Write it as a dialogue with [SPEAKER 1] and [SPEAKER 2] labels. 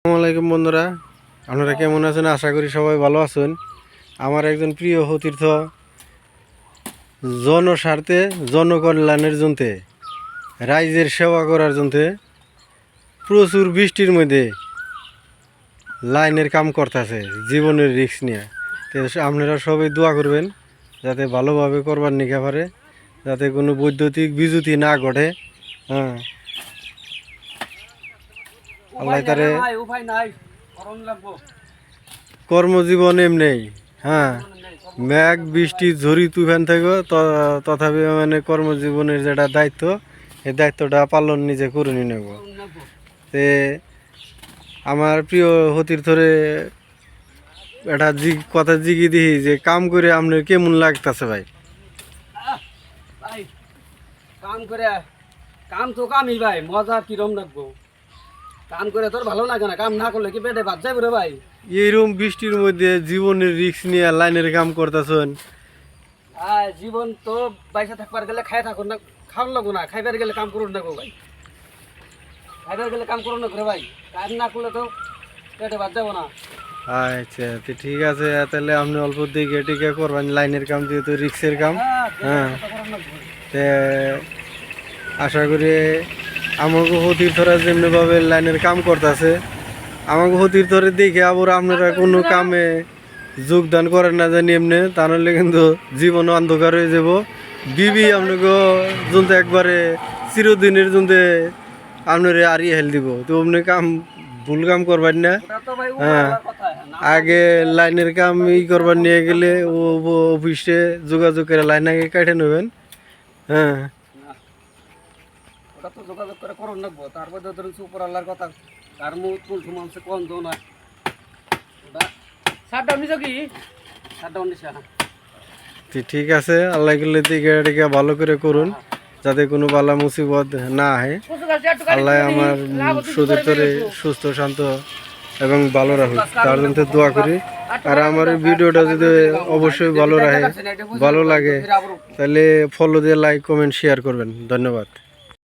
[SPEAKER 1] আসসালামু আলাইকুম বন্ধুরা, আপনারা কেমন আছেন? আশা করি সবাই ভালো আছেন। আমার একজন প্রিয় সতীর্থ জনস্বার্থে জনকল্যাণের জন্য রাইজের সেবা করার জন্য প্রচুর বৃষ্টির মধ্যে লাইনের কাম করতেছে জীবনের রিস্ক নিয়ে। তো আপনারা সবাই দোয়া করবেন যাতে ভালোভাবে করবার নিতে পারে, যাতে কোনো বৈদ্যুতিক বিদ্যুতি না ঘটে। হ্যাঁ, আল্লাহ তারে কর্মজীবন এমনি। হ্যাঁ, মেঘ বৃষ্টি ঝড়ি তুফান থেকে তথাপি মানে কর্মজীবনের যেটা দায়িত্ব, এই দায়িত্বটা পালন নিজে করে নিয়ে নেব। তে আমার প্রিয় সতীর্থরে একটা কথা জিগি দিই যে কাম করে আপনার কেমন লাগতেছে ভাই?
[SPEAKER 2] কাম করে কাম তো কামই ভাই, মজা কিরম লাগবো? কাম করে তোর ভালো লাগে না? কাম না করলে কি পেটে ভাত যাবে রে ভাই?
[SPEAKER 1] এইরকম বৃষ্টির মধ্যে জীবনের রিস্ক নিয়ে লাইনের কাম করতেছেন।
[SPEAKER 2] জীবন তো বাইসা থাকবার গেলে খাই থাকুন না, খাওয়ান লাগবো না? খাইবার গেলে কাম করুন না গো ভাই, খাইবার গেলে কাম করুন না করে ভাই। কাম না করলে তো পেটে ভাত যাবো না।
[SPEAKER 1] আচ্ছা, তো ঠিক আছে, তাহলে আপনি অল্প দিকে টিকে করবেন লাইনের কাম, যেহেতু রিক্সের কাম। হ্যাঁ, তে আশা করি আমাকে সতীর্থরা যেমনিভাবে লাইনের কাম করতেছে, আমাকে সতীর্থরে দেখে আবার আপনারা কোনো কামে যোগদান করেন না জানি এমনি, তাহলে কিন্তু জীবন অন্ধকার হয়ে যাব। বিবি আপনাকে জন্য একবারে চিরদিনের জন্য আপনারে আরিয়ে হেল দিব। তো আপনি কাম ভুল কাম করবেন না। হ্যাঁ, আগে লাইনের কাম করবার নিয়ে গেলে অফিসে যোগাযোগ করে লাইন আগে কেটে নেবেন। হ্যাঁ,
[SPEAKER 2] ওটা তো যোগাযোগ করে করুন লাগবো, তারপর তো ধরুন উপর আল্লাহর কথা তার মুখ তুল মানুষে কম দো না। ওটা সাতটা উনিশ কি সাতটা উনিশ।
[SPEAKER 1] ঠিক আছে, আল্লাহ করলে দিকে টিকে ভালো করে করুন যাতে কোনো বালা মুসিবত না আহে। আল্লাহ আমার সতীর্থরে সুস্থ শান্ত এবং ভালো রাখুক, তার জন্য দোয়া করি। আর আমার এই ভিডিওটা যদি অবশ্যই ভালো লাগে তাহলে ফলো দিয়ে লাইক কমেন্ট শেয়ার করবেন। ধন্যবাদ।